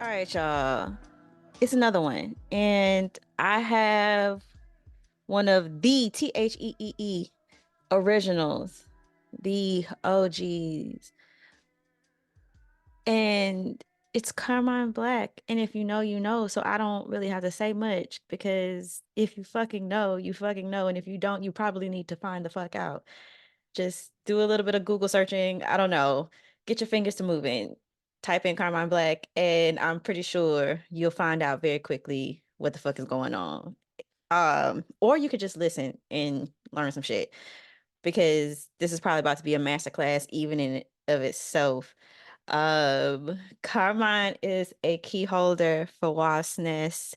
All right, y'all. It's another one. And I have one of the THEEE originals, the OGs. And it's Carmine Black. And if you know, you know. So I don't really have to say much because if you fucking know, you fucking know. And if you don't, you probably need to find the fuck out. Just do a little bit of Google searching. I don't know. Get your fingers to moving. Type in Carmine Black, and I'm pretty sure you'll find out very quickly what the fuck is going on. Or you could just listen and learn some shit because this is probably about to be a masterclass even in of itself. Carmine is a key holder for Wasp Nest.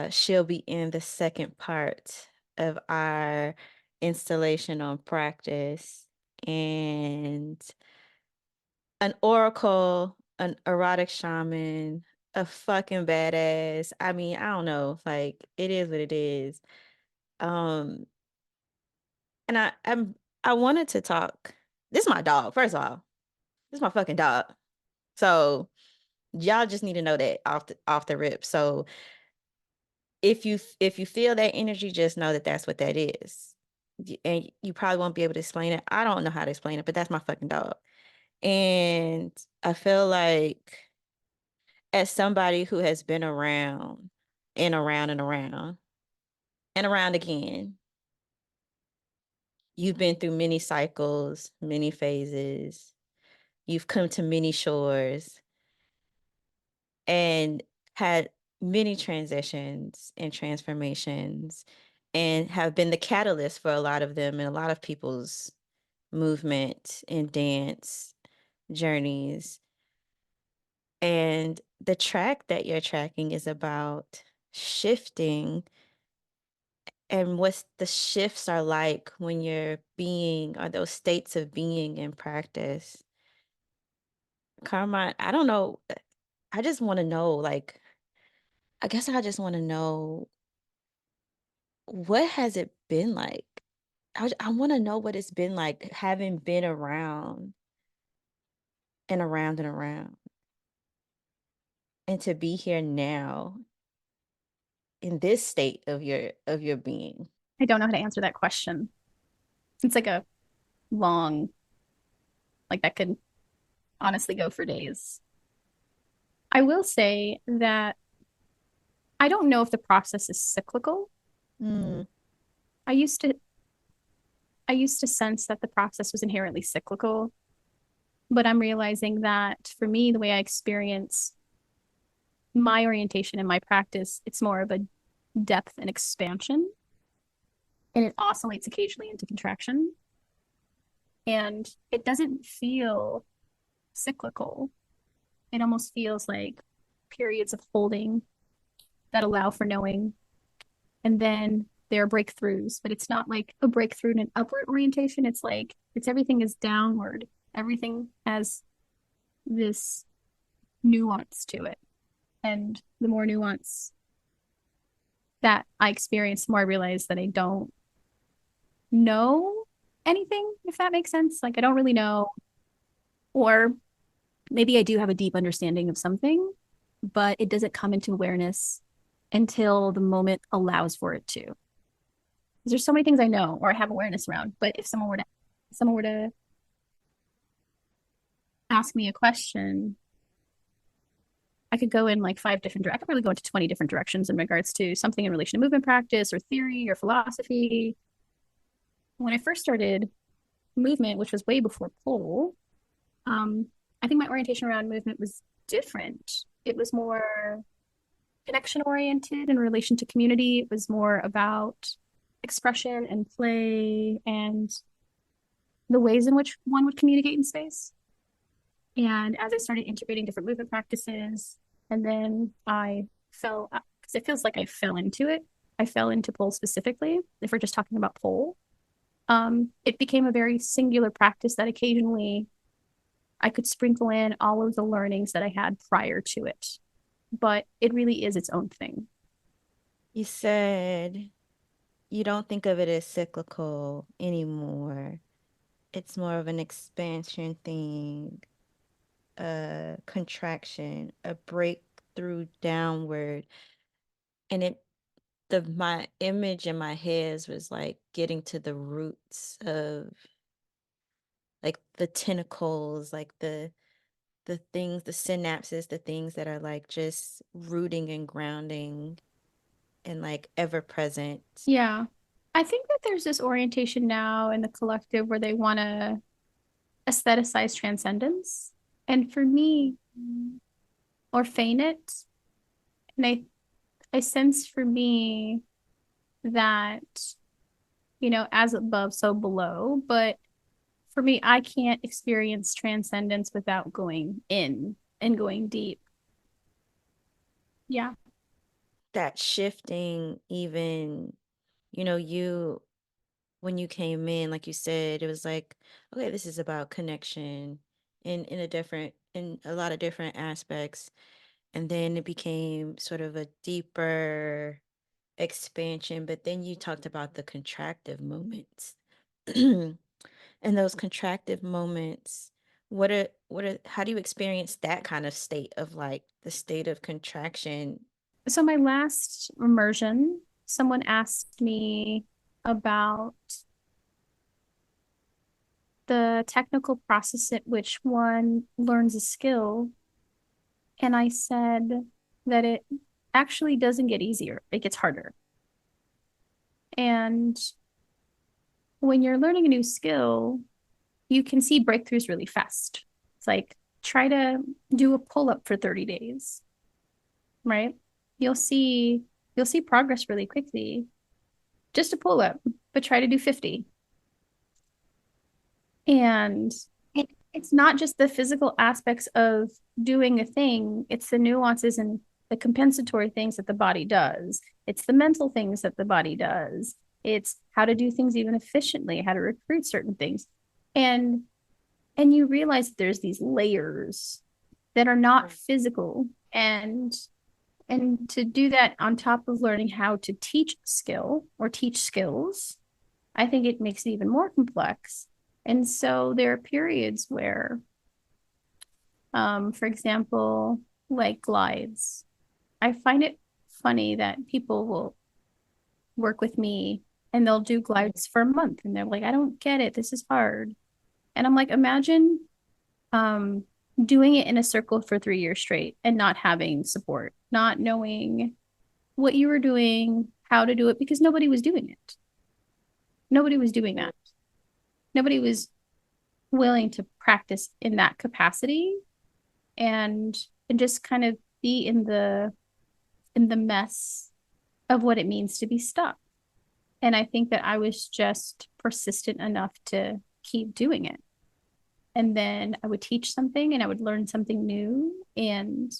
She'll be in the second part of our installation on practice, and an oracle, an erotic shaman, a fucking badass. I mean, I don't know, like it is what it is. Um, and I wanted to talk. This is my dog, first of all. This is my fucking dog. So y'all just need to know that off the rip. So if you feel that energy, just know that that's what that is. And you probably won't be able to explain it. I don't know how to explain it, but that's my fucking dog. And I feel like as somebody who has been around and around and around and around again, you've been through many cycles, many phases. You've come to many shores and had many transitions and transformations and have been the catalyst for a lot of them and a lot of people's movement and dance journeys. And the track that you're tracking is about shifting and what the shifts are like when you're being, or those states of being in practice. Carmine, I don't know. I just want to know, like, I guess I just want to know, what has it been like? I want to know what it's been like having been around and around and around, and to be here now in this state of your being. I don't know how to answer that question. It's like a long, like that could honestly go for days. I will say that I don't know if the process is cyclical. Mm, I used to I used to sense that the process was inherently cyclical, but I'm realizing that for me, the way I experience my orientation and my practice, it's more of a depth and expansion, and it oscillates occasionally into contraction. And it doesn't feel cyclical. It almost feels like periods of holding that allow for knowing. And then there are breakthroughs, but it's not like a breakthrough in an upward orientation. It's like it's everything is downward. Everything has this nuance to it. And the more nuance that I experience, the more I realize that I don't know anything, if that makes sense. Like I don't really know, or maybe I do have a deep understanding of something, but it doesn't come into awareness until the moment allows for it to. There's so many things I know or I have awareness around, but if someone were to ask me a question, I could go in like five different. I could really go into 20 different directions in regards to something in relation to movement practice or theory or philosophy. When I first started movement, which was way before pole, I think my orientation around movement was different. It was more connection oriented in relation to community. It was more about expression and play and the ways in which one would communicate in space. And as I started integrating different movement practices, and then I fell, because it feels like I fell into it. I fell into pole specifically, if we're just talking about pole. It became a very singular practice that occasionally I could sprinkle in all of the learnings that I had prior to it. But it really is its own thing. you said you don't think of it as cyclical anymore. It's more of an expansion thing, a contraction, a break. through downward, and my image in my head was like getting to the roots of like the tentacles, like the things, the synapses, the things that are like just rooting and grounding and like ever present. Yeah. I think that there's this orientation now in the collective where they want to aestheticize transcendence. And for me, or feign it. And I sense for me that, as above, so below. But for me, I can't experience transcendence without going in and going deep. Yeah. That shifting, even, you when you came in, like you said, it was like, okay, this is about connection in a lot of different aspects. And then it became sort of a deeper expansion, but then you talked about the contractive moments. And those contractive moments, how do you experience that kind of state of like the state of contraction? So my last immersion, someone asked me about the technical process at which one learns a skill. And I said that it actually doesn't get easier, it gets harder. And when you're learning a new skill, you can see breakthroughs really fast. It's like try to do a pull up for 30 days, right? You'll see you'll see progress really quickly. Just a pull up, but try to do 50. And it's not just the physical aspects of doing a thing, it's the nuances and the compensatory things that the body does. It's the mental things that the body does. It's how to do things even efficiently, how to recruit certain things. And you realize that there's these layers that are not physical, and to do that on top of learning how to teach skill or teach skills, I think it makes it even more complex. And so there are periods where, for example, like glides, I find it funny that people will work with me and they'll do glides for a month and they're like, I don't get it, this is hard. And I'm like, imagine um doing it in a circle for 3 years straight and not having support, not knowing what you were doing, how to do it, because nobody was doing it. Nobody was doing that. Nobody was willing to practice in that capacity, and just kind of be in the mess of what it means to be stuck. And I think that I was just persistent enough to keep doing it. And then I would teach something and I would learn something new and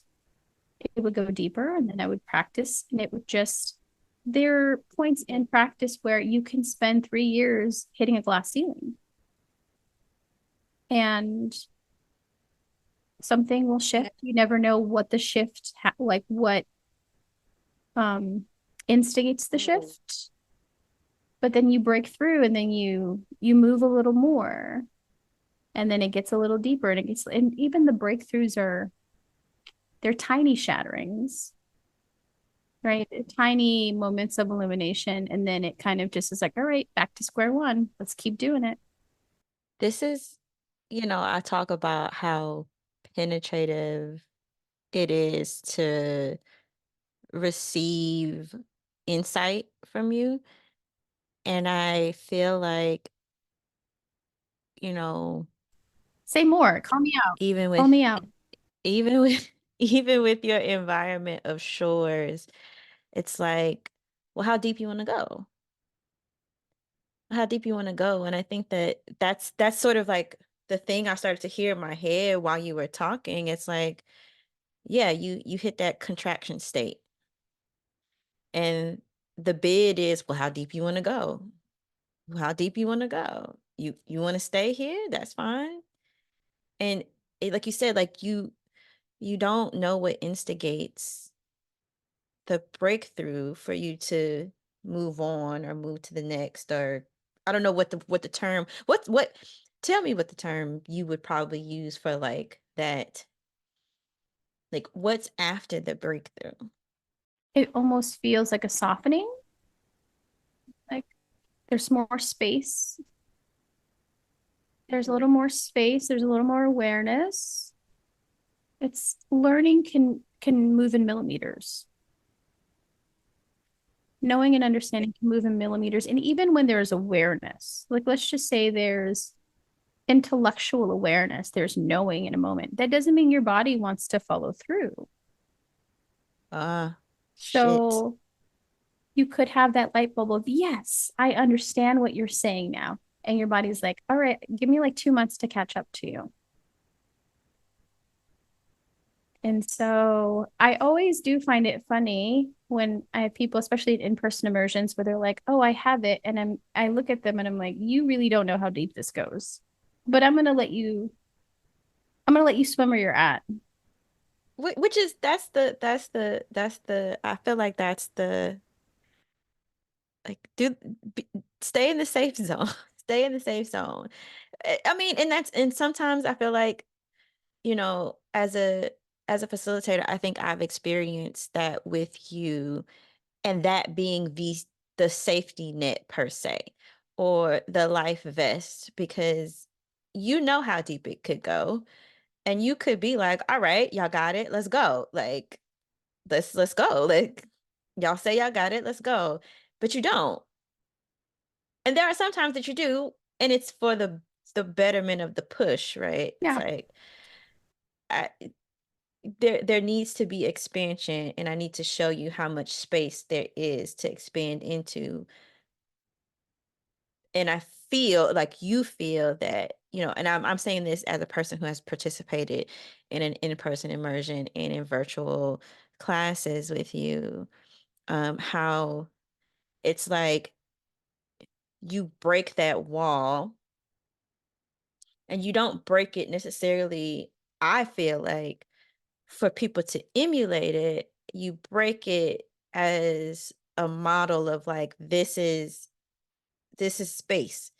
it would go deeper, and then I would practice and it would just, there are points in practice where you can spend 3 years hitting a glass ceiling and something will shift. You never know what the shift, like what um, instigates the shift, but then you break through and then you move a little more, and then it gets a little deeper, and it gets, and even the breakthroughs are, they're tiny shatterings, right? Tiny moments of illumination, and then it kind of just is like, all right, back to square one. Let's keep doing it. This is, I talk about how penetrative it is to receive insight from you. And I feel like, you know, Say more. Call me out. even Call with me out. even with even with your environment of shores, it's like, well, how deep you want to go? How deep you want to go? And I think that that's sort of like the thing I started to hear in my head while you were talking. It's like, yeah, you hit that contraction state. And the bid is, well, how deep you want to go? How deep you want to go? You want to stay here? That's fine. And like you said, like you don't know what instigates the breakthrough for you to move on or move to the next, or I don't know what the term, what tell me what the term you would probably use for like that Like, what's after the breakthrough? It almost feels like a softening, like there's more space. There's a little more space, there's a little more awareness. It's learning can move in millimeters. Knowing and understanding can move in millimeters. And even when there's awareness, like let's just say there's intellectual awareness, there's knowing in a moment. That doesn't mean your body wants to follow through. Ah, shit. So you could have that light bulb of, yes, I understand what you're saying now. And your body's like, all right, give me like 2 months to catch up to you. And so I always do find it funny when I have people, especially in in-person immersions, where they're like, "Oh, I have it," and I look at them and I'm like, "You really don't know how deep this goes, but I'm gonna let you swim where you're at." Which is that's the I feel like that's the like stay in the safe zone. Stay in the safe zone. I mean, and sometimes I feel like, as a facilitator, I think I've experienced that with you, and that being the safety net per se, or the life vest, because you know how deep it could go, and you could be like, all right, y'all got it, let's go. Like, let's go. Like, y'all say y'all got it, let's go. But you don't. And there are some times that you do, and it's for the betterment of the push, right? It's Yeah, like, I, there needs to be expansion, and I need to show you how much space there is to expand into. And I feel like you feel that, and I'm saying this as a person who has participated in an in-person immersion and in virtual classes with you, how it's like you break that wall, and you don't break it necessarily, I feel like, for people to emulate it. You break it as a model of like, this is space.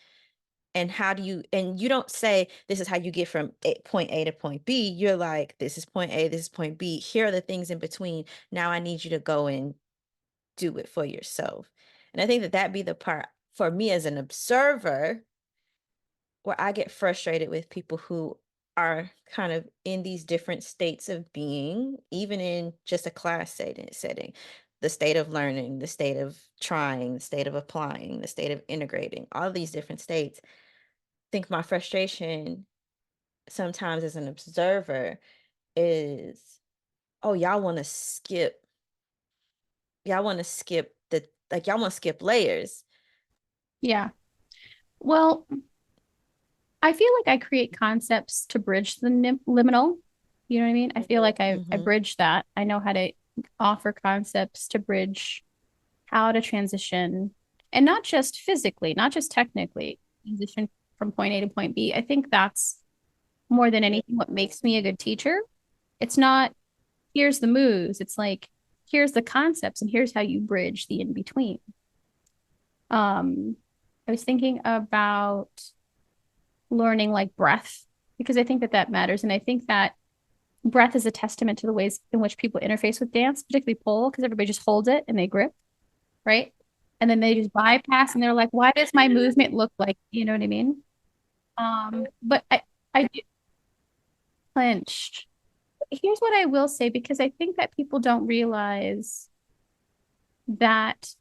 And how do you, and you don't say this is how you get from point A to point B. You're like, this is point A, this is point B. Here are the things in between. Now I need you to go and do it for yourself. And I think that be the part for me as an observer, where I get frustrated with people who are kind of in these different states of being, even in just a class setting, the state of learning, the state of trying, the state of applying, the state of integrating, all these different states. I think my frustration sometimes as an observer is, oh, y'all want to skip y'all want to skip layers. yeah. Well, I feel like I create concepts to bridge the liminal. You know what I mean? I feel like I Hmm. bridge that. I know how to offer concepts to bridge how to transition, and not just physically, not just technically, transition from point A to point B. I think that's more than anything what makes me a good teacher. It's not here's the moves, it's like here's the concepts and here's how you bridge the in between. I was thinking about learning like breath because I think that that matters. And I think that breath is a testament to the ways in which people interface with dance, particularly pole, because everybody just holds it and they grip, right? And then they just bypass and they're like, why does my movement look like, you know what I mean? But I do clenched. Here's what I will say, because I think that people don't realize that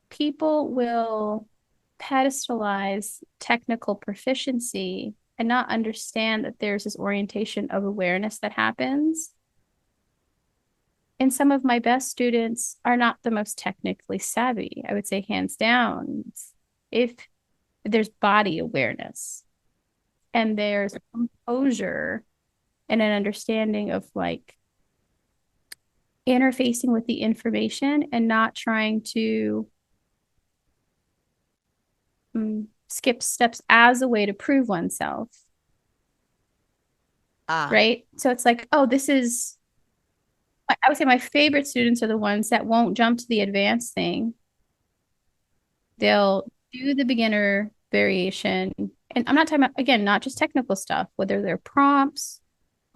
people will pedestalize technical proficiency and not understand that there's this orientation of awareness that happens. And some of my best students are not the most technically savvy. I would say, hands down, if there's body awareness and there's a composure and an understanding of like interfacing with the information and not trying to skip steps as a way to prove oneself, Ah, right? So it's like, oh, this is, I would say my favorite students are the ones that won't jump to the advanced thing. They'll do the beginner variation. And I'm not talking about, again, not just technical stuff, whether they're prompts,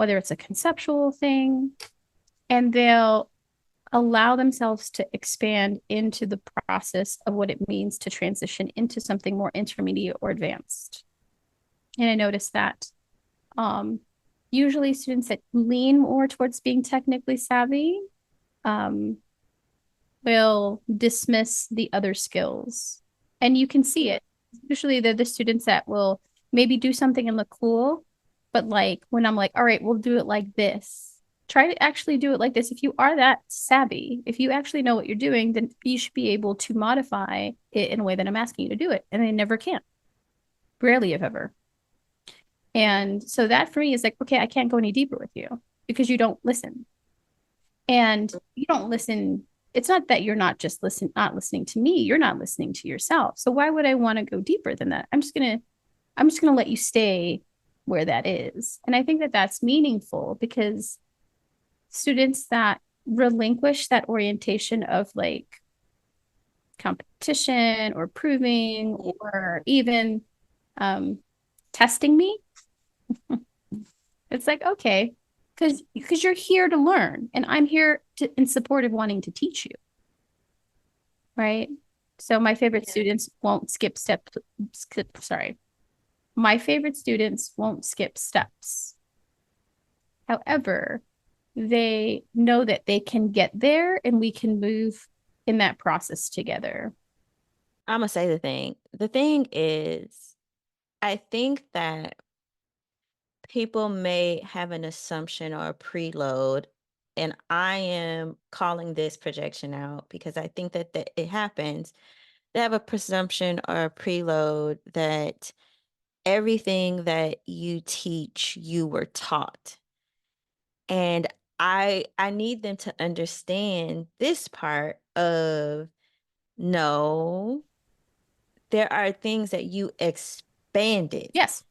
whether it's a conceptual thing, and they'll allow themselves to expand into the process of what it means to transition into something more intermediate or advanced. And I noticed that usually students that lean more towards being technically savvy um, will dismiss the other skills. And you can see it. Usually they're the students that will maybe do something and look cool, but like when I'm like, all right, we'll do it like this. Try to actually do it like this. If you are that savvy, if you actually know what you're doing, then you should be able to modify it in a way that I'm asking you to do it. And they never can. Rarely, if ever. And so that for me is like, okay, I can't go any deeper with you because you don't listen. And you don't listen. It's not that you're not just not listening to me, you're not listening to yourself. So why would I want to go deeper than that? I'm just gonna let you stay where that is. And I think that that's meaningful because students that relinquish that orientation of like competition or proving or even testing me, it's like, okay, because you're here to learn and I'm here in support of wanting to teach you. Right. So my favorite students won't sorry. My favorite students won't skip steps. However, they know that they can get there and we can move in that process together. I'm gonna say the thing. The thing is, I think that people may have an assumption or a preload, and I am calling this projection out because I think that it happens. They have a presumption or a preload that everything that you teach, you were taught. And I need them to understand this part of no, there are things that you expanded. Yes.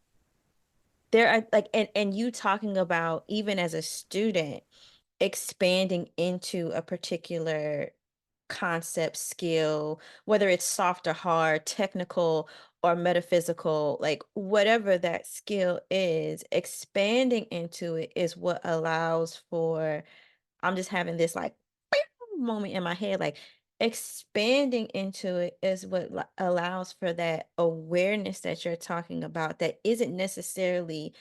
There are like and you talking about even as a student expanding into a particular concept, skill, whether it's soft or hard, technical or metaphysical, like whatever that skill is, expanding into it is what allows for, I'm just having this like moment in my head, like expanding into it is what allows for that awareness that you're talking about that isn't necessarily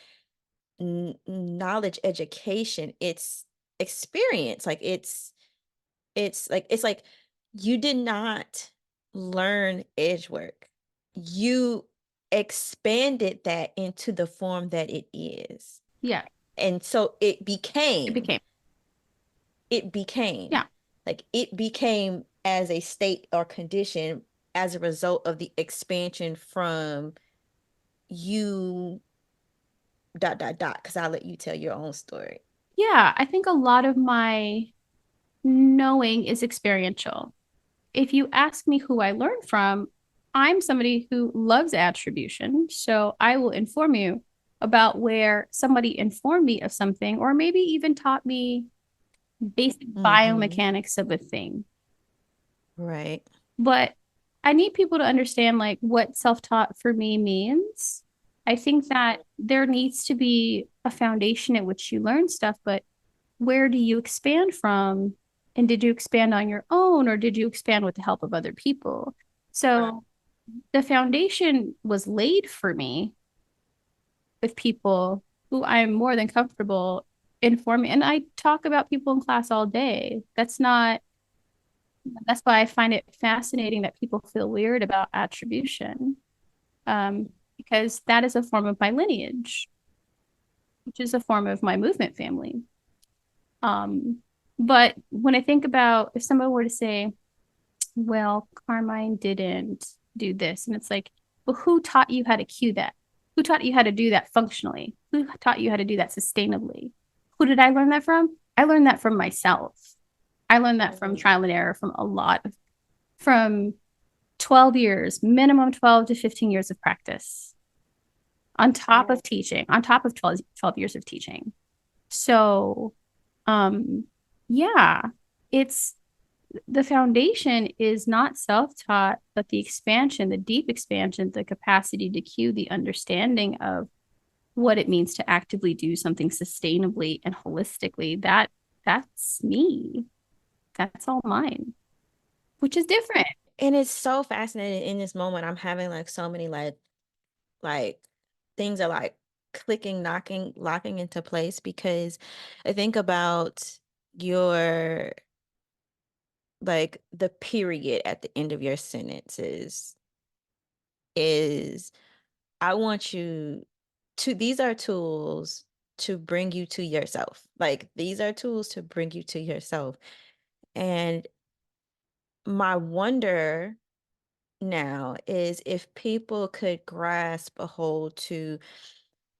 knowledge education, it's experience. Like it's like you did not learn edge work, you expanded that into the form that it is, Yeah. and so it It became became. it became Yeah. like it became as a state or condition as a result of the expansion from you dot dot dot, because I'll let you tell your own story. Yeah. I think a lot of my knowing is experiential. If you ask me who I learned from, I'm somebody who loves attribution. So I will inform you about where somebody informed me of something, or maybe even taught me basic Mm-hmm. biomechanics of a thing. Right. But I need people to understand like what self-taught for me means. I think that there needs to be a foundation at which you learn stuff, but where do you expand from? And did you expand on your own or did you expand with the help of other people? So the foundation was laid for me with people who I'm more than comfortable informing. And I talk about people in class all day. That's why I find it fascinating that people feel weird about attribution, because that is a form of my lineage, which is a form of my movement family. Um, but when I think about if someone were to say, well, Carmine didn't do this, and it's like, well, who taught you how to cue that? Who taught you how to do that functionally? Who taught you how to do that sustainably? Who did I learn that from? I learned that from myself. I learned that from trial and error, from 12 years, minimum 12 to 15 years of practice on top of teaching, on top of 12 years of teaching. So, um, yeah, it's the foundation is not self-taught, but the expansion, the deep expansion, the capacity to cue the understanding of what it means to actively do something sustainably and holistically, that's me. That's all mine, which is different. And it's so fascinating in this moment. I'm having like so many like things are like clicking, knocking, locking into place because I think about your like the period at the end of your sentences is I want you to these are tools to bring you to yourself. Like these are tools to bring you to yourself. And my wonder now is if people could grasp a hold to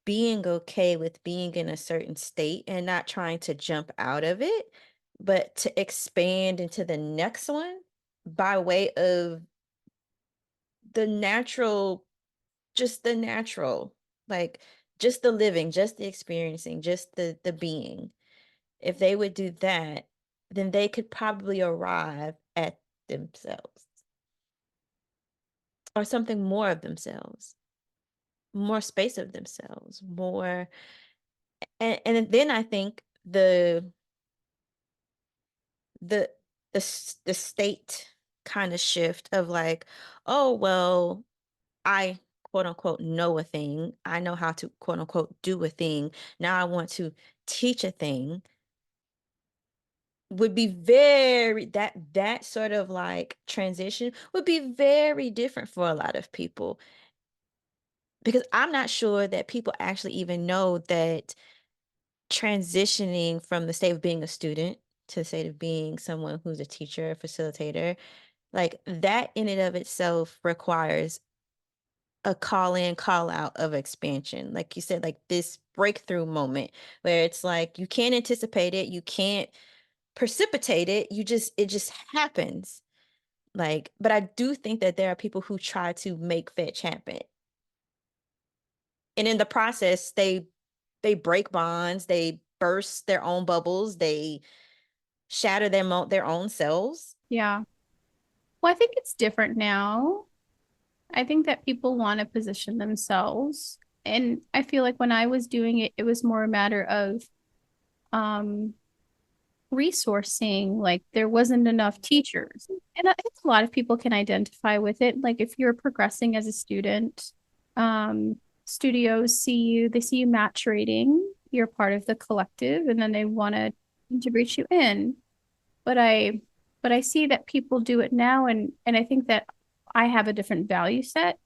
being okay with being in a certain state and not trying to jump out of it, but to expand into the next one by way of the natural, just the natural, like just the living, just the experiencing, just the being. If they would do that, then they could probably arrive at themselves or something more of themselves, more space of themselves, more and then I think the the state kind of shift of like, oh well, I quote unquote know a thing. I know how to quote unquote do a thing. Now I want to teach a thing would be very that sort of like transition would be very different for a lot of people because I'm not sure that people actually even know that transitioning from the state of being a student to the state of being someone who's a teacher, a facilitator, like that in and of itself requires a call in, call out of expansion. Like you said, like this breakthrough moment where it's like you can't anticipate it, you can't precipitate it, it just happens. Like, but I do think that there are people who try to make fetch happen. And in the process, they break bonds, they burst their own bubbles, they shatter their own selves. Yeah. Well, I think it's different now. I think that people want to position themselves. And I feel like when I was doing it, it was more a matter of um, resourcing. Like there wasn't enough teachers. And I think a lot of people can identify with it. Like if you're progressing as a student, um, studios see you, they see you maturating, you're part of the collective, and then they want to integrate you in. But I see that people do it now, and I think that I have a different value set.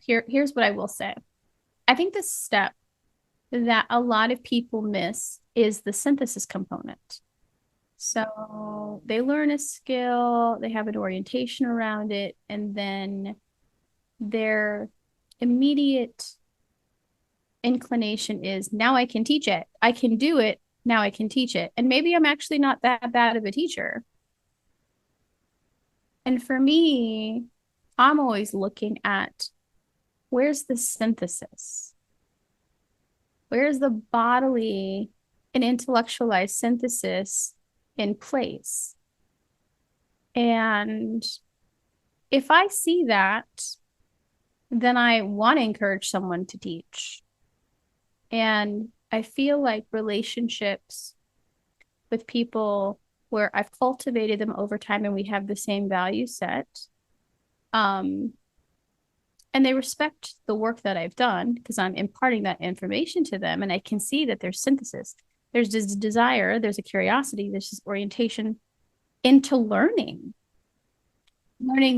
Here's what I will say. I think the step that a lot of people miss is the synthesis component. So they learn a skill, they have an orientation around it, and then their immediate inclination is now I can teach it. I can do it. Now I can teach it. And maybe I'm actually not that bad of a teacher. And for me, I'm always looking at where's the synthesis? Where's the bodily and intellectualized synthesis in place? And if I see that, then I want to encourage someone to teach. And I feel like relationships with people where I've cultivated them over time and we have the same value set, um, and they respect the work that I've done because I'm imparting that information to them and I can see that there's synthesis. There's this desire, there's a curiosity, there's this orientation into learning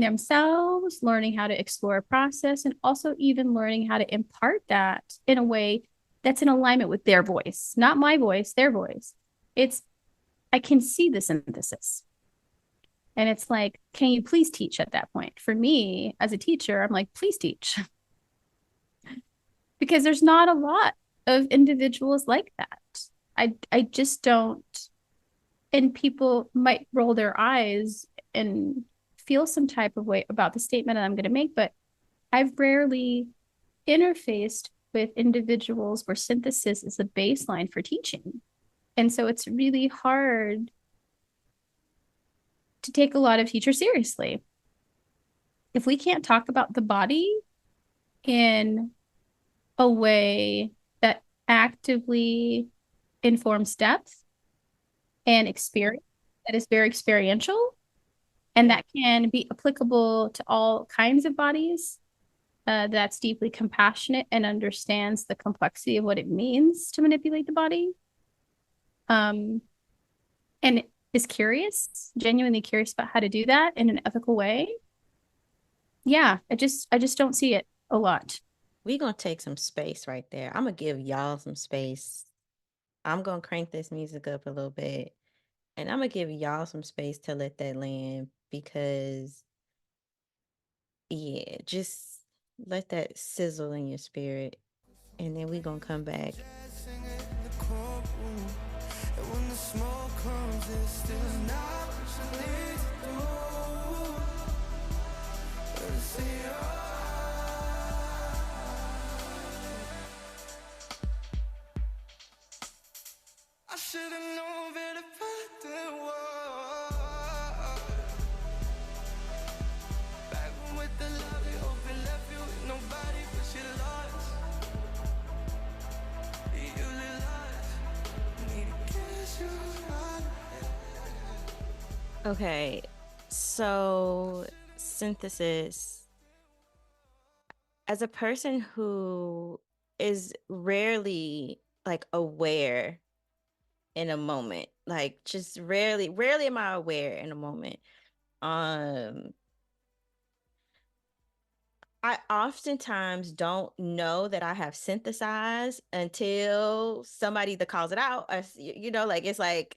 themselves, learning how to explore a process, and also even learning how to impart that in a way that's in alignment with their voice, not my voice, their voice. It's, I can see the synthesis. And it's like, can you please teach at that point? For me, as a teacher, I'm like, please teach. Because there's not a lot of individuals like that. I just don't. And people might roll their eyes and feel some type of way about the statement that I'm going to make, but I've rarely interfaced with individuals where synthesis is the baseline for teaching. And so it's really hard to take a lot of teachers seriously. If we can't talk about the body in a way actively informs depth and experience that is very experiential and Yeah. that can be applicable to all kinds of bodies. That's deeply compassionate and understands the complexity of what it means to manipulate the body. Um, and is curious, genuinely curious about how to do that in an ethical way. Yeah, I just don't see it a lot. We gonna take some space right there. I'm gonna give y'all some space. I'm gonna crank this music up a little bit, and I'm gonna give y'all some space to let that land because, yeah, just let that sizzle in your spirit, and then we gonna come back. I should have known better back then. Back when with the love, they open left you with nobody but she lost. You live life, need to kiss you right. Okay, so synthesis. As a person who is rarely like aware in a moment, like just rarely am I aware in a moment. Um, I oftentimes don't know that I have synthesized until somebody either calls it out or, like it's like,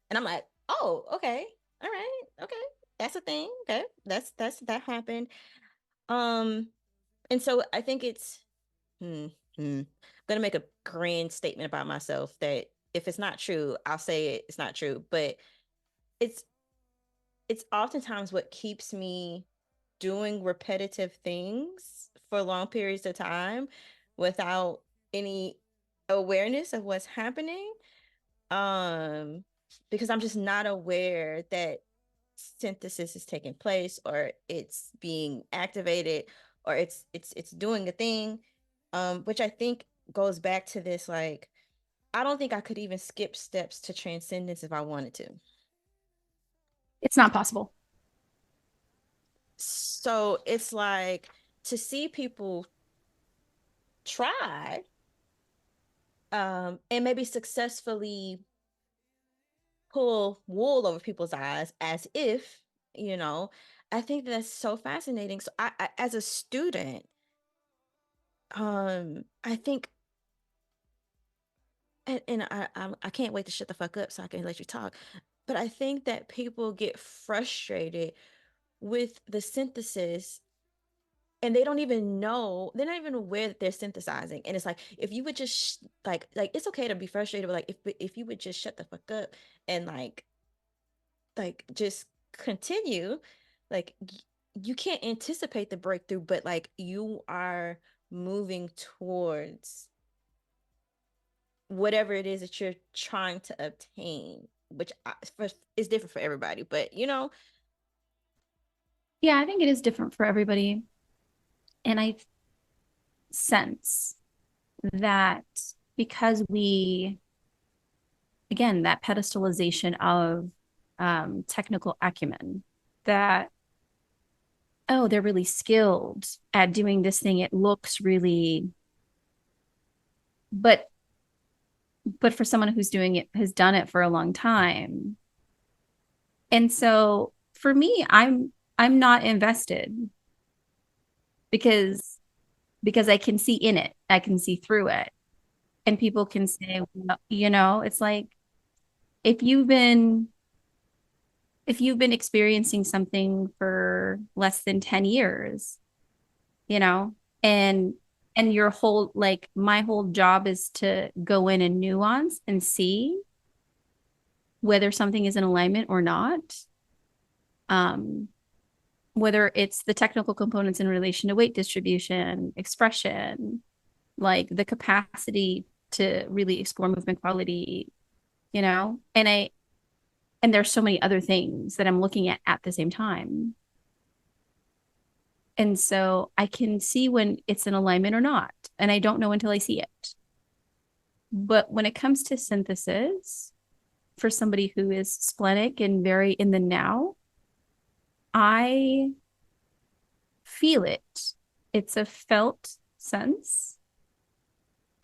and I'm like, oh, okay, all right, okay, that's a thing. Okay, that happened. Um, and so I think it's, hmm, I'm gonna make a grand statement about myself that if it's not true, I'll say it's not true. But it's it's oftentimes what keeps me doing repetitive things for long periods of time without any awareness of what's happening. Um, because I'm just not aware that synthesis is taking place or it's being activated or it's doing a thing. Which I think goes back to this, like, I don't think I could even skip steps to transcendence if I wanted to. It's not possible. So it's like to see people try, and maybe successfully pull wool over people's eyes as if, you know, I think that's so fascinating. So I as a student, I think, and I can't wait to shut the fuck up so I can let you talk. But I think that people get frustrated with the synthesis and they don't even know, they're not even aware that they're synthesizing. And it's like, if you would just like it's okay to be frustrated, but like if you would just shut the fuck up and like just continue, like you can't anticipate the breakthrough, but like you are moving towards whatever it is that you're trying to obtain, which is different for everybody, but Yeah, I think it is different for everybody. And I sense that because we, again, that pedestalization of technical acumen, that, oh, they're really skilled at doing this thing. It looks really, but for someone who's doing it, has done it for a long time. And so for me, I'm not invested because I can see in it. I can see through it. And people can say, well, it's like if you've been experiencing something for less than 10 years, you know, and your whole, like, my whole job is to go in and nuance and see whether something is in alignment or not. Um, whether it's the technical components in relation to weight distribution, expression, like the capacity to really explore movement quality, and there's so many other things that I'm looking at the same time. And so I can see when it's in alignment or not. And I don't know until I see it. But when it comes to synthesis, for somebody who is splenic and very in the now, I feel it. It's a felt sense.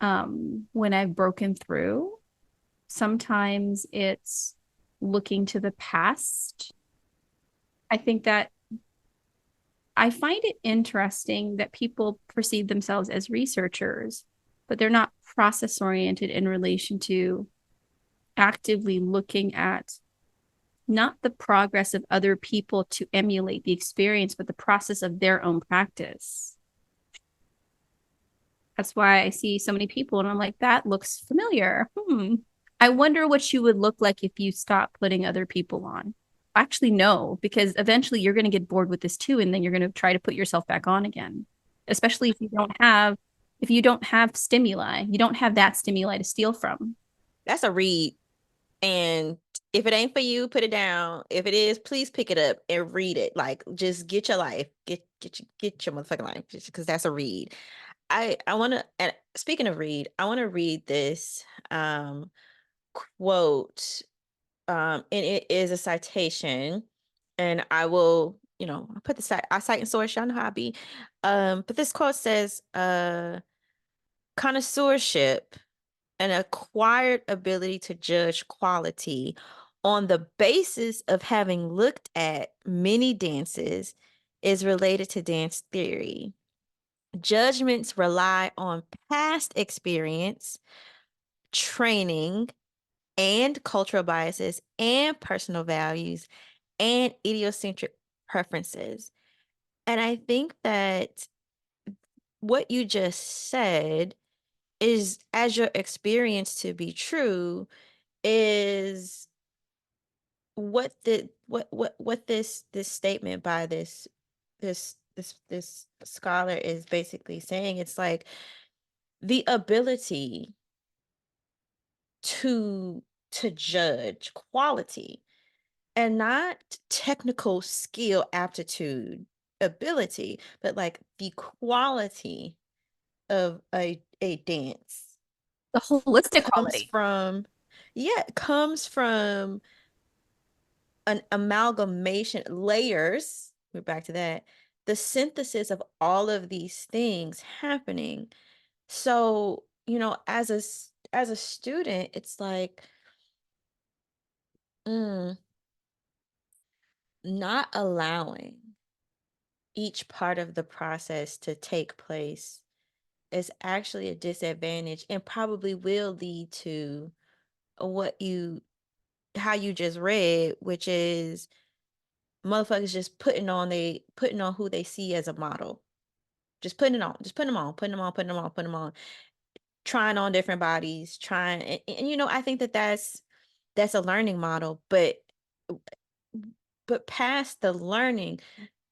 When I've broken through, sometimes it's looking to the past. I think that I find it interesting that people perceive themselves as researchers, but they're not process oriented in relation to actively looking at not the progress of other people to emulate the experience, but the process of their own practice. That's why I see so many people and I'm like, that looks familiar. I wonder what you would look like if you stopped putting other people on. Actually, no, because eventually you're going to get bored with this too, and then you're going to try to put yourself back on again. Especially if you don't have stimuli, you don't have that stimuli to steal from. That's a read. And if it ain't for you, put it down. If it is, please pick it up and read it. Like, just get your life, get your motherfucking life, because that's a read. I want to. And speaking of read, I want to read this quote. And it is a citation, and I will, I put the site. I cite and source. Y'all know how I be. But this quote says, connoisseurship, an acquired ability to judge quality on the basis of having looked at many dances, is related to dance theory. Judgments rely on past experience, training, and cultural biases, and personal values, and idiosyncratic preferences. And I think that what you just said is, as your experience to be true, is what this statement by this scholar is basically saying. It's like the ability to judge quality, and not technical skill, aptitude, ability, but like the quality of a dance The holistic comes quality. from, yeah, it comes from an amalgamation, layers. We're back to that. The synthesis of all of these things happening. So, as a student, it's like, mm, not allowing each part of the process to take place is actually a disadvantage, and probably will lead to what you how you just read, which is motherfuckers just putting on who they see as a model. Just putting it on, just putting them on, putting them on, putting them on, putting them on, trying on different bodies, trying, and I think that that's a learning model, but past the learning,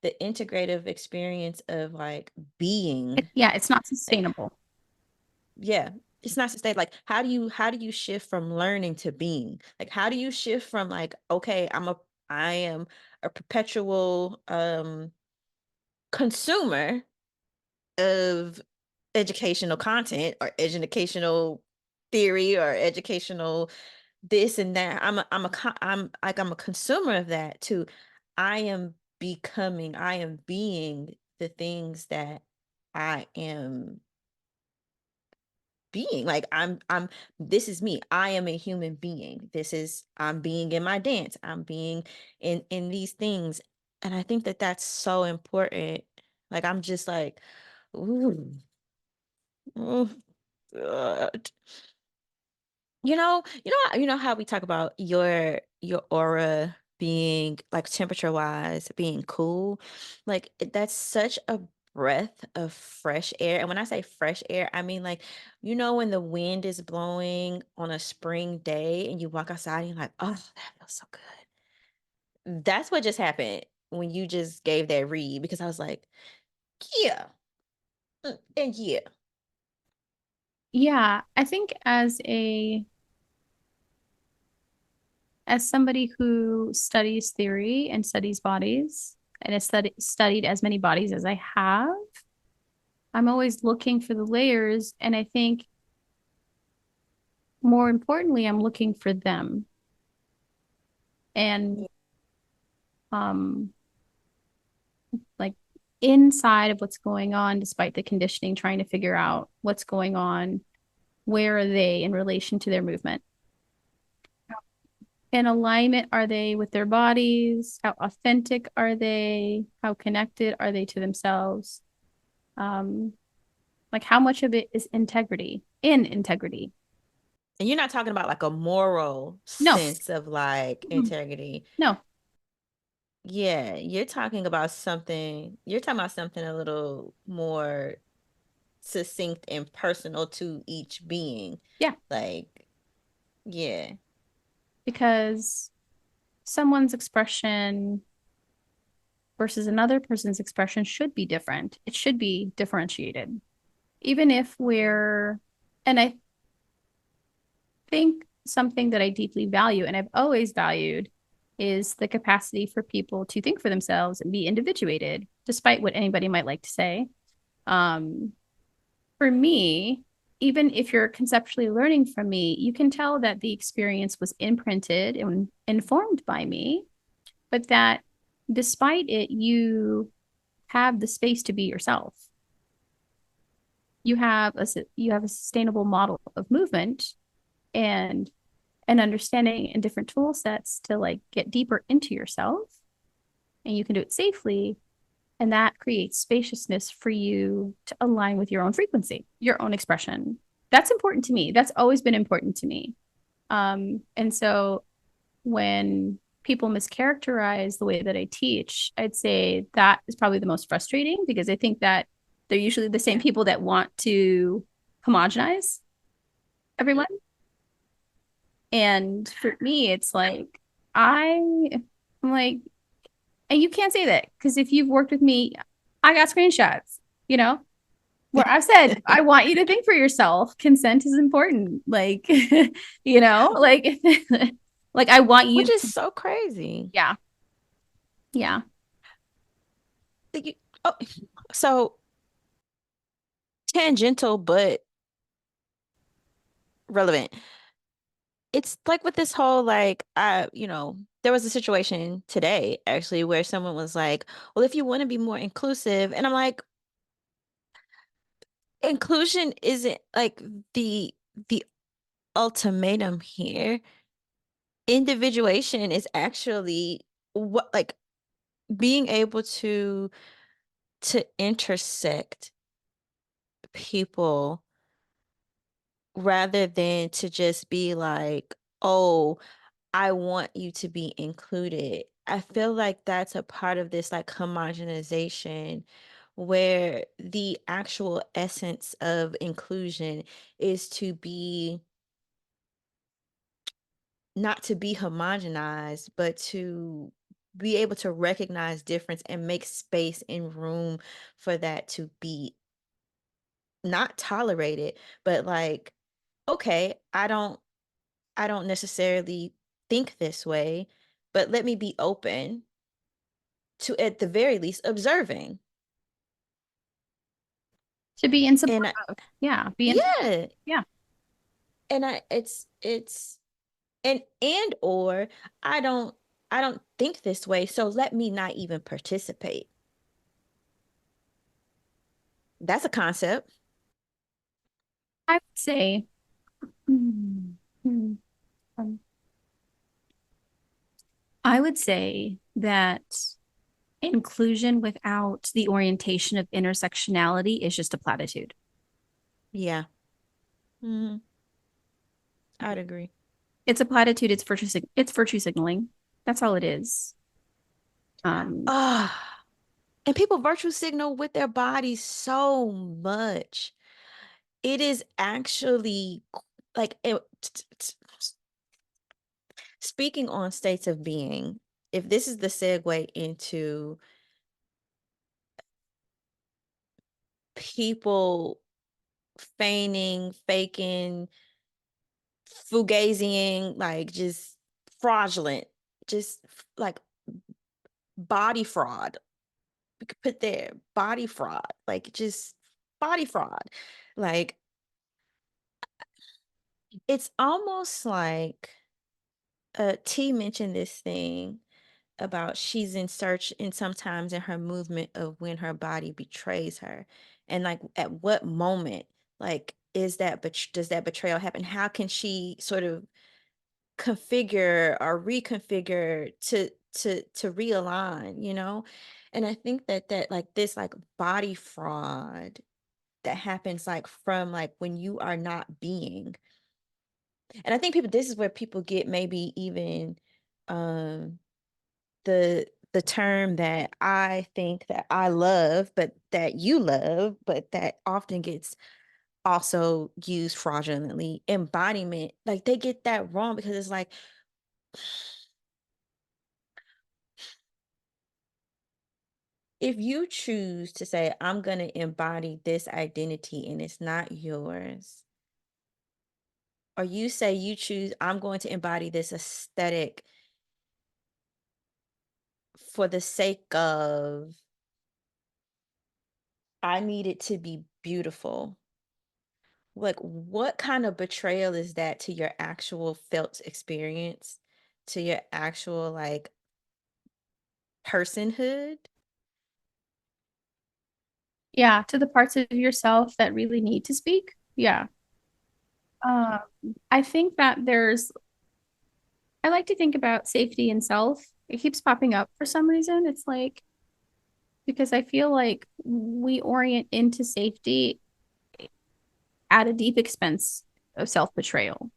the integrative experience of like being, Yeah, it's not like, sustainable. yeah, it's not sustainable. Like, how do you shift from learning to being? Like, how do you shift from, like, okay, I am a perpetual consumer of educational content, or educational theory, or educational this and that. I'm a consumer of that, to I am being the things that I am being. Like, I'm this is me. I am a human being. I'm being in my dance. I'm being in these things. And I think that that's so important. Like, I'm just like, ooh, oh, God. You know how we talk about your aura being, like, temperature wise, being cool. Like, that's such a breath of fresh air. And when I say fresh air, I mean, like, when the wind is blowing on a spring day and you walk outside and you're like, oh, that feels so good. That's what just happened when you just gave that read, because I was like, yeah, and yeah. Yeah, I think as somebody who studies theory and studies bodies and has studied as many bodies as I have, I'm always looking for the layers. And I think more importantly, I'm looking for them. And like inside of what's going on, despite the conditioning, trying to figure out what's going on, where are they in relation to their movement? In alignment are they with their bodies? How authentic are they? How connected are they to themselves? Like how much of it is integrity in integrity? And you're not talking about like a moral No. sense of like integrity. No. Yeah, you're talking about something a little more succinct and personal to each being. Yeah. Like, yeah. Because someone's expression versus another person's expression should be different. It should be differentiated. Even if and I think something that I deeply value and I've always valued is the capacity for people to think for themselves and be individuated, despite what anybody might like to say. Um, for me, even if you're conceptually learning from me, you can tell that the experience was imprinted and informed by me, but that despite it, you have the space to be yourself. You have a sustainable model of movement and an understanding and different tool sets to like get deeper into yourself, and you can do it safely, and that creates spaciousness for you to align with your own frequency, your own expression. That's important to me. That's always been important to me. And so when people mischaracterize the way that I teach, I'd say that is probably the most frustrating, because I think that they're usually the same people that want to homogenize everyone. And for me, it's like, I'm like, and you can't say that, because if you've worked with me, I got screenshots, where I've said, I want you to think for yourself. Consent is important. Like, like, like I want you Which is so crazy. Yeah. Yeah. Oh, so tangential, but relevant. It's like with this whole like there was a situation today actually where someone was like, well, if you want to be more inclusive, and I'm like, inclusion isn't like the ultimatum here. Individuation is actually what, like, being able to intersect people rather than to just be like, oh, I want you to be included. I feel like that's a part of this like homogenization where the actual essence of inclusion is to be not to be homogenized, but to be able to recognize difference and make space and room for that to be not tolerated, but like, okay, I don't necessarily think this way, but let me be open to, at the very least, observing. To be in support And of. Yeah. Be in. yeah, Yeah. and it's and or I don't think this way, so let me not even participate. That's a concept. I would say, hmm, hmm, um, I would say that inclusion without the orientation of intersectionality is just a platitude. Yeah. Mhm. I'd agree. It's a platitude. It's virtue signaling. That's all it is. Ah, and people virtue signal with their bodies so much. It is actually like speaking on states of being, if this is the segue into people feigning, faking, fugazing, like just fraudulent, just like body fraud. We could put there body fraud, like just body fraud. Like It's almost like T mentioned this thing about she's in search and sometimes in her movement of when her body betrays her. And like at what moment like is that does that betrayal happen? How can she sort of configure or reconfigure to realign, you know? And I think that like this like body fraud that happens like from like when you are not being. And I think people this is where people get maybe even um the term that I think that I love, but that you love, but that often gets also used fraudulently, embodiment. Like they get that wrong because it's like if you choose to say, I'm going to embody this identity and it's not yours, or you say you choose, I'm going to embody this aesthetic for the sake of, I need it to be beautiful. Like, what kind of betrayal is that to your actual felt experience, to your actual like personhood? Yeah, to the parts of yourself that really need to speak. Yeah. Um, I think that I like to think about safety and self. It keeps popping up for some reason. It's like, because I feel like we orient into safety at a deep expense of self-betrayal,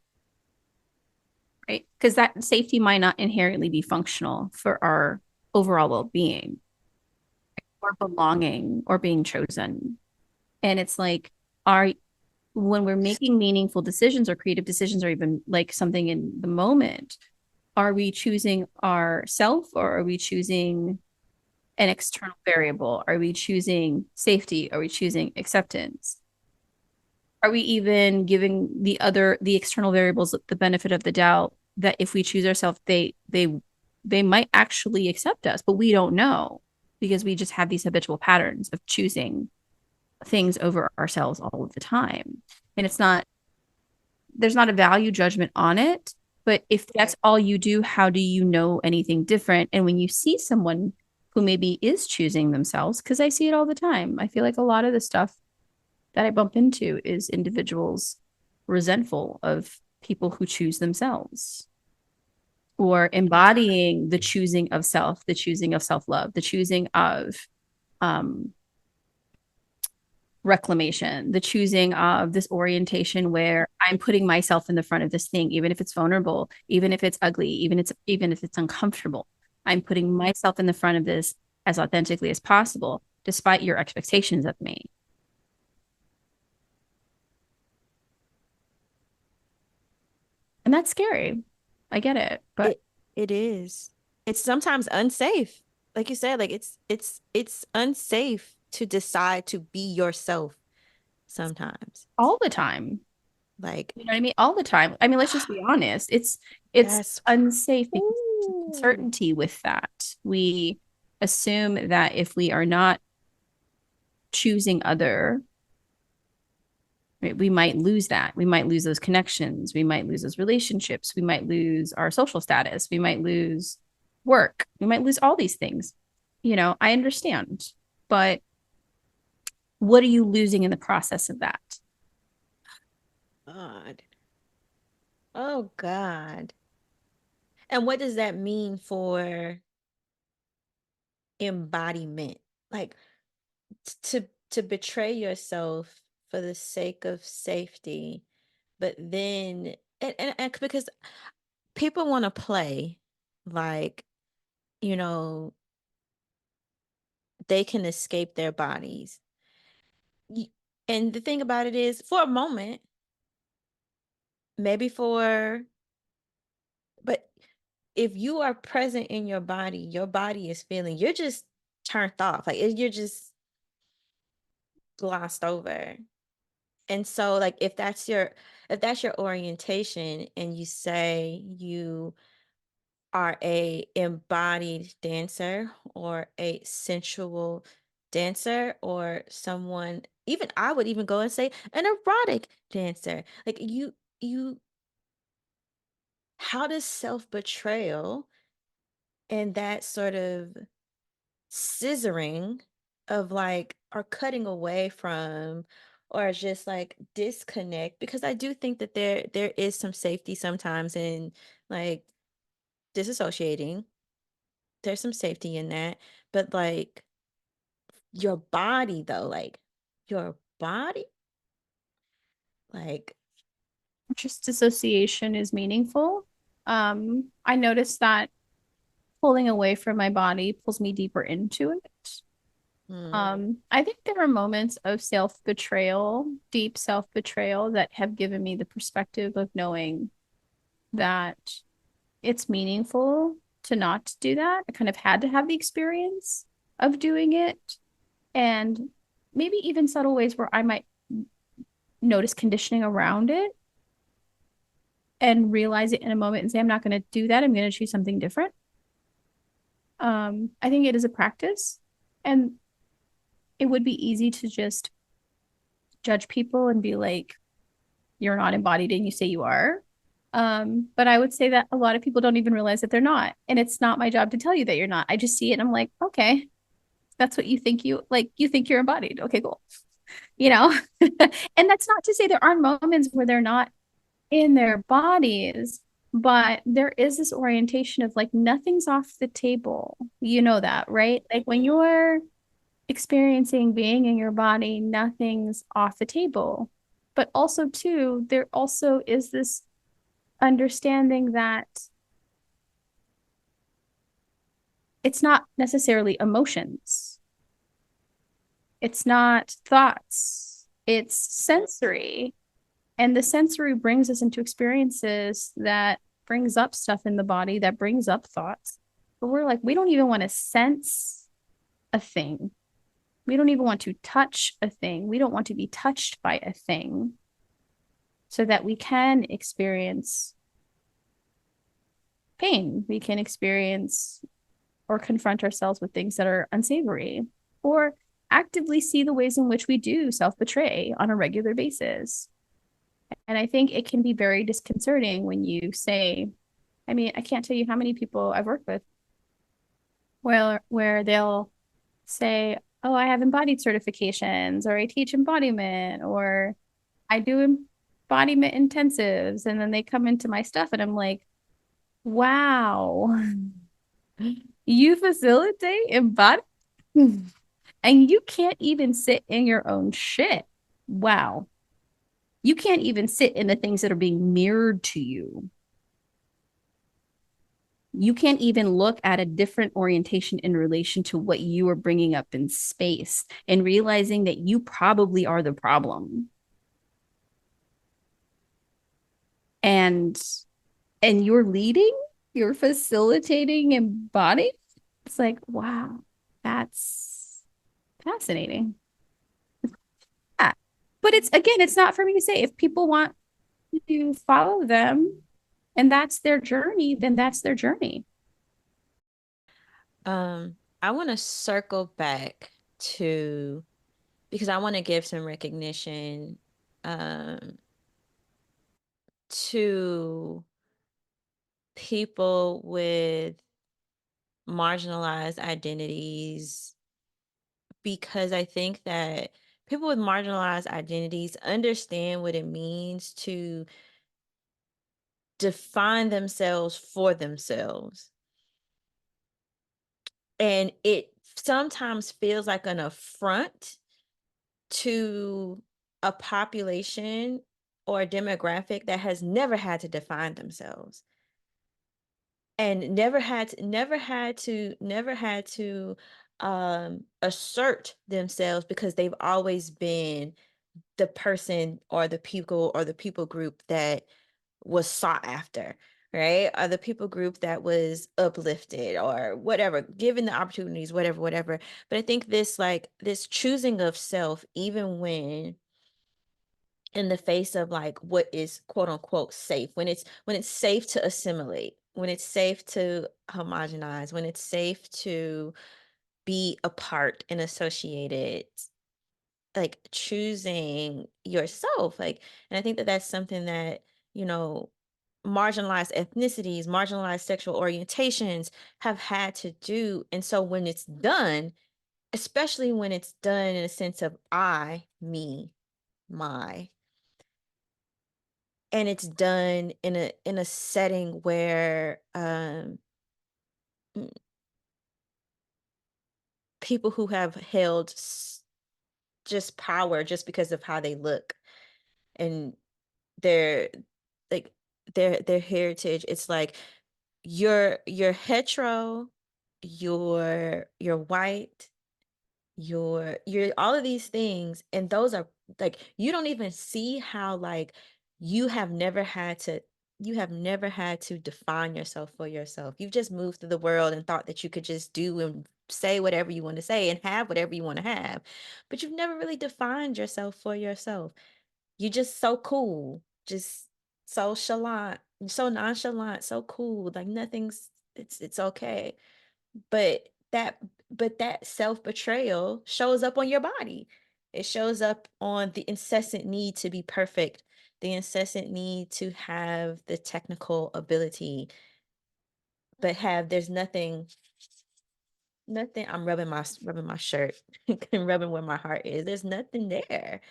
right? Because that safety might not inherently be functional for our overall well-being or belonging or being chosen. And it's like, our when we're making meaningful decisions or creative decisions or even like something in the moment, are we choosing ourself or are we choosing an external variable? Are we choosing safety? Are we choosing acceptance? Are we even giving the external variables the benefit of the doubt that if we choose ourselves, they might actually accept us, but we don't know because we just have these habitual patterns of choosing things over ourselves all of the time. And there's not a value judgment on it, but if that's Right. all you do, how do you know anything different? And when you see someone who maybe is choosing themselves, because I see it all the time, I feel like a lot of the stuff that I bump into is individuals resentful of people who choose themselves or embodying the choosing of self, the choosing of self-love, the choosing of um, reclamation, the choosing of this orientation where I'm putting myself in the front of this thing, even if it's vulnerable, even if it's ugly, even if it's uncomfortable. I'm putting myself in the front of this as authentically as possible, despite your expectations of me. And that's scary. I get it. But It is. It's sometimes unsafe. Like you said, like it's unsafe to decide to be yourself sometimes. all the time, Like you know what I mean? All the time. I mean, let's just be honest. It's that's unsafe because there's ooh. uncertainty with that. We assume that if we are not choosing other, right, we might lose that. We might lose those connections. We might lose those relationships. We might lose our social status. We might lose work. We might lose all these things. I understand, but what are you losing in the process of that? God. Oh God. And what does that mean for embodiment? Like to betray yourself for the sake of safety, but then and because people want to play like, you know, they can escape their bodies. Y- And the thing about it is, for a moment, maybe but if you are present in your body is feeling, you're just turned off. Like you're just glossed over. And so, like, if that's your orientation, and you say you are a embodied dancer or a sensual dancer or someone, even I would even go and say an erotic dancer, like you how does self-betrayal and that sort of scissoring of like or cutting away from or just like disconnect, because I do think that there is some safety sometimes in like disassociating. There's some safety in that, but like your body though, like your body, like Just dissociation is meaningful. I noticed that pulling away from my body pulls me deeper into it. mm, I think there are moments of self-betrayal, deep self-betrayal, that have given me the perspective of knowing that it's meaningful to not do that. I kind of had to have the experience of doing it. And maybe even subtle ways where I might notice conditioning around it and realize it in a moment and say, I'm not going to do that. I'm going to choose something different. I think it is a practice, and it would be easy to just judge people and be like, you're not embodied and you say you are. But I would say that a lot of people don't even realize that they're not. And it's not my job to tell you that you're not. I just see it and I'm like, okay, that's what you think you think you're embodied. Okay, cool. You know? And that's not to say there aren't moments where they're not in their bodies, but there is this orientation of like nothing's off the table. You know that, right? Like when you're experiencing being in your body, nothing's off the table. But also, too, there also is this understanding that it's not necessarily emotions, it's not thoughts, it's sensory. And the sensory brings us into experiences that brings up stuff in the body, that brings up thoughts. But we're like, we don't even want to sense a thing. We don't even want to touch a thing. We don't want to be touched by a thing so that we can experience pain. We can experience or confront ourselves with things that are unsavory or actively see the ways in which we do self betray on a regular basis. And I think it can be very disconcerting when you say, I mean, I can't tell you how many people I've worked with where they'll say, oh, I have embodied certifications, or I teach embodiment, or I do embodiment intensives. And then they come into my stuff and I'm like, wow, you facilitate embodiment and you can't even sit in your own shit. Wow. You can't even sit in the things that are being mirrored to you. You can't even look at a different orientation in relation to what you are bringing up in space and realizing that you probably are the problem. And you're leading, you're facilitating embodiment. It's like, wow, that's fascinating. Yeah. But it's again, it's not for me to say. If people want to follow them and that's their journey, then that's their journey. I want to circle back to because I want to give some recognition um to people with marginalized identities, because I think that people with marginalized identities understand what it means to define themselves for themselves. And it sometimes feels like an affront to a population or a demographic that has never had to define themselves and never had to assert themselves, because they've always been the person or the people group that was sought after, right? Or the people group that was uplifted or whatever, given the opportunities, whatever. But I think this like this choosing of self, even when in the face of like what is quote unquote safe, when it's safe to assimilate, when it's safe to homogenize, when it's safe to be apart and associated, like choosing yourself, like, and I think that that's something that you know, marginalized ethnicities, marginalized sexual orientations have had to do. And so when it's done, especially when it's done in a sense of I, me, my, and it's done in a setting where mm, people who have held just power just because of how they look and their like their heritage, it's like you're hetero, you're white, you're all of these things, and those are like you don't even see how like you have never had to define yourself for yourself. You've just moved through the world and thought that you could just do and say whatever you want to say and have whatever you want to have, but you've never really defined yourself for yourself. You just so cool, just so chalant, so nonchalant, so cool, like nothing's it's okay. But that but that self-betrayal shows up on your body. It shows up on the incessant need to be perfect, the incessant need to have the technical ability, but have there's nothing. I'm rubbing my shirt and rubbing where my heart is. There's nothing there.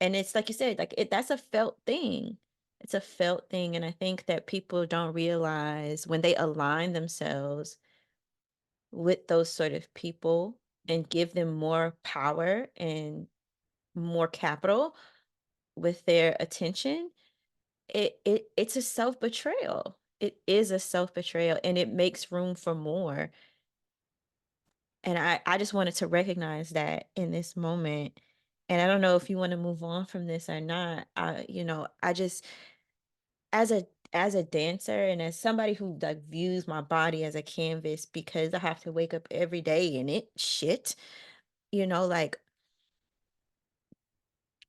And it's like you said, like that's a felt thing. It's a felt thing. And I think that people don't realize when they align themselves with those sort of people and give them more power and more capital with their attention, it's a self-betrayal. It is a self-betrayal, and it makes room for more. And I just wanted to recognize that in this moment. And I don't know if you want to move on from this or not. I just as a dancer and as somebody who like views my body as a canvas because I have to wake up every day in it, shit, like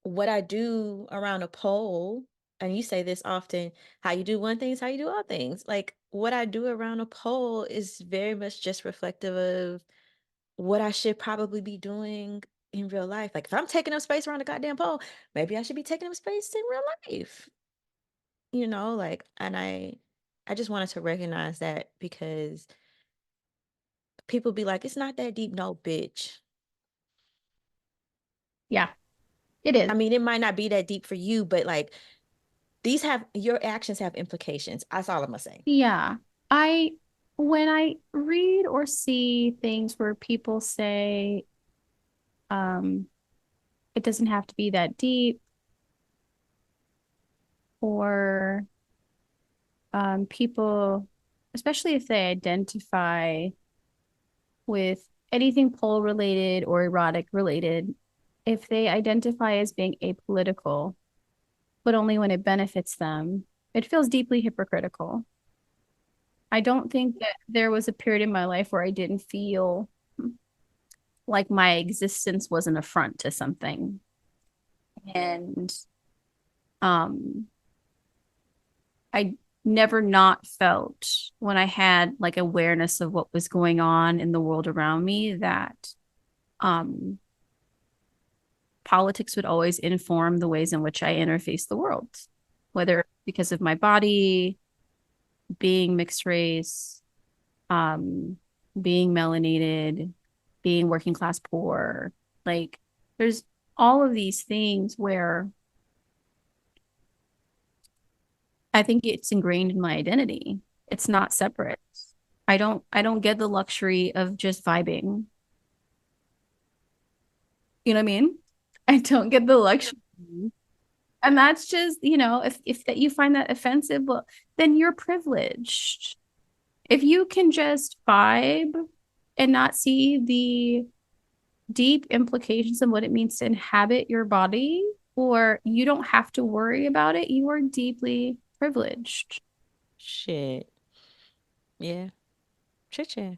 what I do around a pole, and you say this often, how you do one thing is how you do all things. Like what I do around a pole is very much just reflective of what I should probably be doing in real life. Like if I'm taking up space around a goddamn pole, maybe I should be taking up space in real life. Like, and I just wanted to recognize that because people be like, it's not that deep. No, bitch. Yeah, it is. I mean, it might not be that deep for you, but like your actions have implications. That's all I'm gonna say. Yeah. I, when I read or see things where people say, um, it doesn't have to be that deep, or people, especially if they identify with anything pole related or erotic related, if they identify as being apolitical, but only when it benefits them, it feels deeply hypocritical. I don't think that there was a period in my life where I didn't feel like my existence was an affront to something. And um I never not felt when I had like awareness of what was going on in the world around me that um politics would always inform the ways in which I interface the world, whether because of my body, being mixed race, um, being melanated, being working class poor. Like there's all of these things where I think it's ingrained in my identity. It's not separate. I don't get the luxury of just vibing. You know what I mean? I don't get the luxury. And that's just, if that you find that offensive, well, then you're privileged. If you can just vibe and not see the deep implications of what it means to inhabit your body, or you don't have to worry about it, you are deeply privileged. Shit. Yeah. Shit, yeah.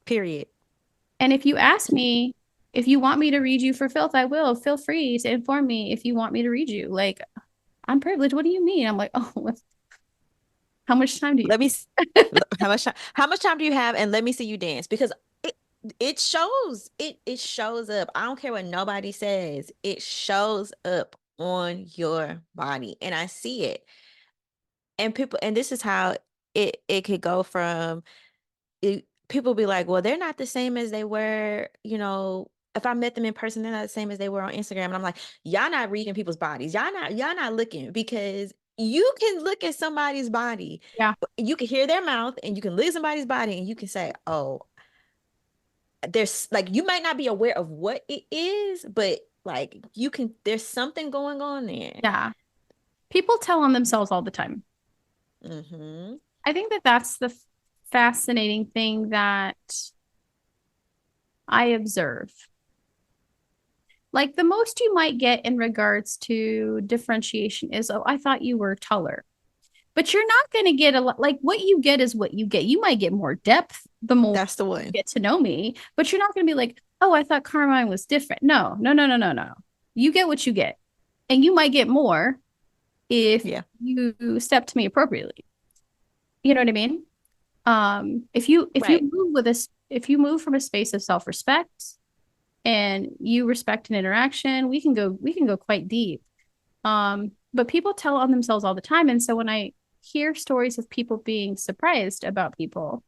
Period. And if you ask me, if you want me to read you for filth, I will. Feel free to inform me if you want me to read you. Like, I'm privileged. What do you mean? I'm like, oh, how much time do you? Let me how much time do you have and let me see you dance because it it shows up. I don't care what nobody says. It shows up on your body. And I see it. And people, and this is how it could go from people be like, well, they're not the same as they were, if I met them in person, they're not the same as they were on Instagram. And I'm like, y'all not reading people's bodies. Y'all not looking, because you can look at somebody's body. Yeah. You can hear their mouth and you can look at somebody's body and you can say, oh, there's like, you might not be aware of what it is, but like there's something going on there. Yeah. People tell on themselves all the time. Mm-hmm. I think that that's the fascinating thing that I observe. Like the most you might get in regards to differentiation is, oh, I thought you were taller. But you're not going to get a lot. Like what you get is what you get. You might get more depth the more That's the you one. get to know me, but you're not going to be like, oh, I thought Carmine was different. No, no, no, no, no, no. You get what you get. And you might get more if Yeah. you step to me appropriately. You know what I mean? If you Right. move with this, if you move from a space of self-respect and you respect an interaction, we can go quite deep. But people tell on themselves all the time. And so when I hear stories of people being surprised about people,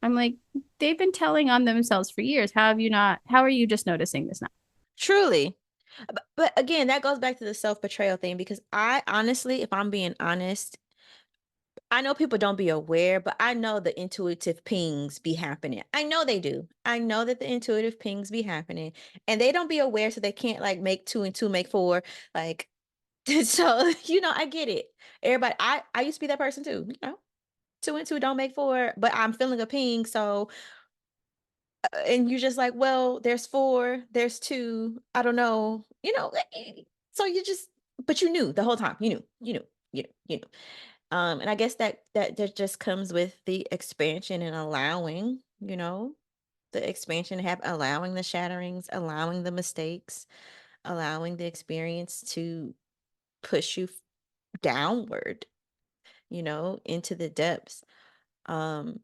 I'm like, they've been telling on themselves for years. How are you just noticing this now? Truly. But again, that goes back to the self-betrayal thing, because I honestly, if I'm being honest, I know people don't be aware, but I know the intuitive pings be happening. I know they do. I know that the intuitive pings be happening, and they don't be aware, so they can't like make two and two make four. Like, so, I get it. Everybody, I used to be that person too, two and two don't make four, but I'm feeling a ping. So, and you're just like, well, there's four, there's two. I don't know, so but you knew the whole time. You knew. And I guess that just comes with the expansion and allowing, the expansion allowing the shatterings, allowing the mistakes, allowing the experience to push you downward, into the depths. Um,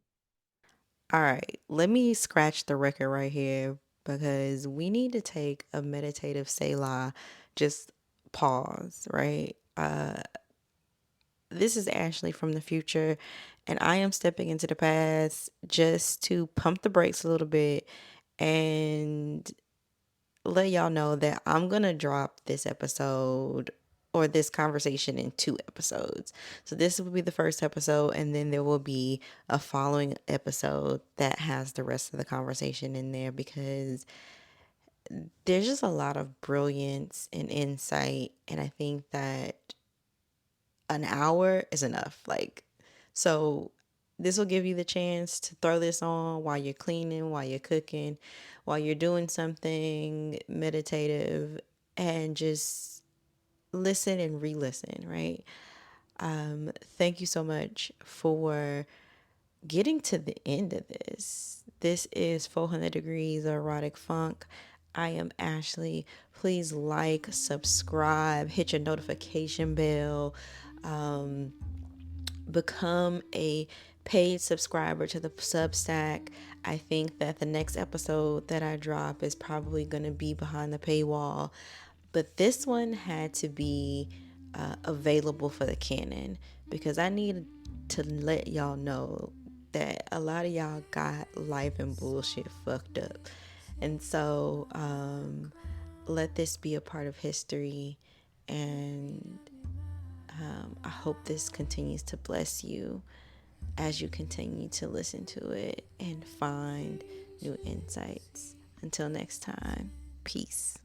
All right, let me scratch the record right here because we need to take a meditative Selah, just pause, right? This is Ashley from the future, and I am stepping into the past just to pump the brakes a little bit and let y'all know that I'm going to drop this episode or this conversation in 2 episodes. So this will be the first episode, and then there will be a following episode that has the rest of the conversation in there, because there's just a lot of brilliance and insight, and I think that an hour is enough. So this will give you the chance to throw this on while you're cleaning, while you're cooking, while you're doing something meditative, and just listen and re-listen, right? Thank you so much for getting to the end of this. This is 400 Degrees of Erotic Funk. I am Ashley. Please like, subscribe, hit your notification bell, become a paid subscriber to the Substack. I think that the next episode that I drop is probably going to be behind the paywall, but this one had to be available for the canon, because I need to let y'all know that a lot of y'all got life and bullshit fucked up. And so let this be a part of history, and I hope this continues to bless you as you continue to listen to it and find new insights. Until next time, peace.